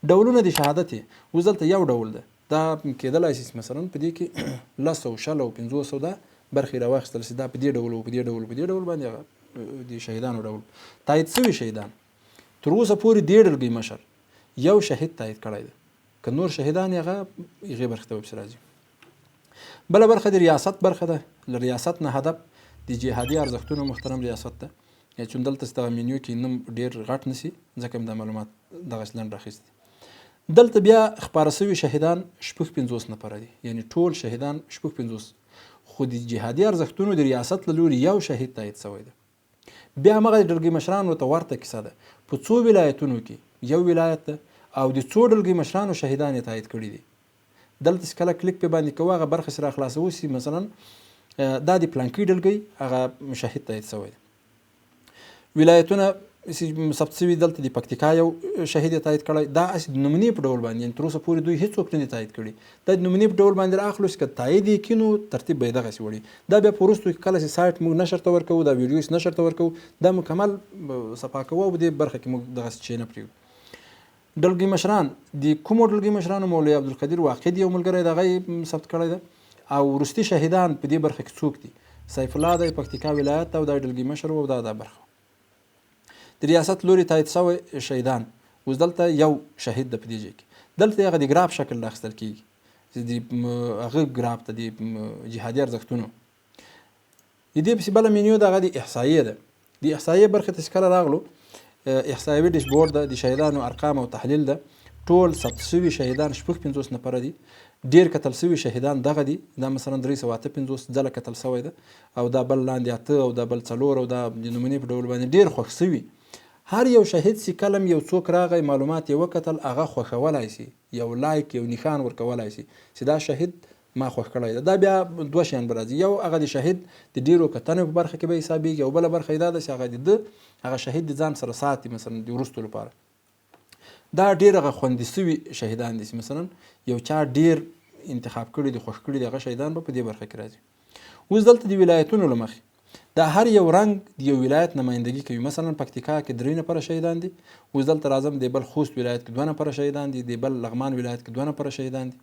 ډولونه د شهادت اوس دلته یو ډول ده، دا کېدلی شي مثلا په دې کې 10 او 100 او 500 دا برخې راواخیستل شي، دا په دې ډول او په دې ډول په دې ډول باندې هغه د شهیدانو ډول تایید شوي شهیدان. تر اوسه پورې دې ډلګۍ مشر یو شهید تایید کړی دی، که نور شهیدان هغې برخې ته ورپسې راځي. بله برخه د ریاست برخه ده. له ریاست نه هدف د جهادي ارزښتونو محترم ریاست ده، چې دلته دغه مینیو کې نوم ډېر غټ نشي ځکه مې دا معلومات دغسې لنډ راخیستي. دلته بیا خپاره شوي شهیدان 56 نفره دي، یعنی ټول شهیدان 56، خو د جهادي ارزښتونو د ریاست له لوري یو شهید تایید شوی دی. بیا همغه ډلګۍ مشرانو ته ورته کیسه ده، په څو ولایتونو کې یو ولایت ده او د څو ډلګۍ مشرانو شهیدان یې تایید کړي دي. دلته چې کله کلیک پې باندې کوو هغه برخه چې راخلاصوو سي مثلا دا د پلانکي ډلګۍ هغه شهید تایید شوی دی. ولایتونه چې ثبت شوي دلته د پکتیکا یو شهید یې تایید کړی، دا هسې د نمونې په ډول باندې، یعنې تر اوسه پورې دوی هېڅوک نه دي تایید کړي، دا د نمونې په ډول باندې رااخلو چې که تایید یې کړي نو ترتیب به یې دغسې وړي. دا بیا په وروستو کې کله چې سایټ موږ نشر ته ورکوو، دا ویډیو چې نشر ته ورکوو، دا مکمل صفا کوو او دې برخه کې موږ دغسې شی نه پرېږدو. ډلګۍ مشران د کومو ډلګۍ مشرانو؟ مولوي عبدالقدیر واقد یو ملګری د هغه یې ثبت کړی ده، او وروستي شهیدان په دې برخه کې څوک دي؟ سیف الله د پکتیکا ولایت او دا ډلګۍ مشر و او دا برخه د ریاست لوري تایید شوی شهیدان. اوس دلته یو شهید د په دې ځای کې دلته هغه د ګراف شکل اخیستل کېږي چې د هغه ګراف ته د جهادي ارزښتونو د دې پسې بله مینیو د هغه د احصایې ده. د احصایې برخې ته چې کله راغلو، احصایوي ډیشبورډ ده، د شهیدانو ارقام او تحلیل ده. ټول ثبت شوي شهیدان 56 نفره دي. ډېر کتل شوي شهیدان دغه دي، دا مثلا 358 ځله کتل شوی ده، او دا بل لاندې 8 او دا بل 4 او دا د نمونې په ډول باندې ډېر خوښ شوي. هر یو شهید چې کلم یو څوک راغی معلومات یې وکتل، هغه خوښولی شي، یو لایک یو نښان ورکولی شي چې دا شهید ما خوښ کړی ده. دا بیا دوه شیان به راځي، یو هغه د شهید د ډېرو کتنو په برخه کې به حسابېږي، او بله برخه یې دا ده چې هغه د هغه شهید د ځان سره ساتي مثلا د وروستو لپاره. دا ډېر هغه خوندي شوي شهیدان دي چې مثلا یو چا ډېر انتخاب کړي دي، خوښ کړي دي، هغه شهیدان به په دې برخه کې راځي. اوس دلته د ولایتونو له مخې دا هر یو رنګ د یو ولایت نمایندګي کوي. مثلا پکتیکا کې 3 نفره شهیدان دي. اوس دلته راځم د بل خوست ولایت کې 2 نفره شهیدان دي، د بل لغمان ولایت کې 2 نفره شهیدان دي.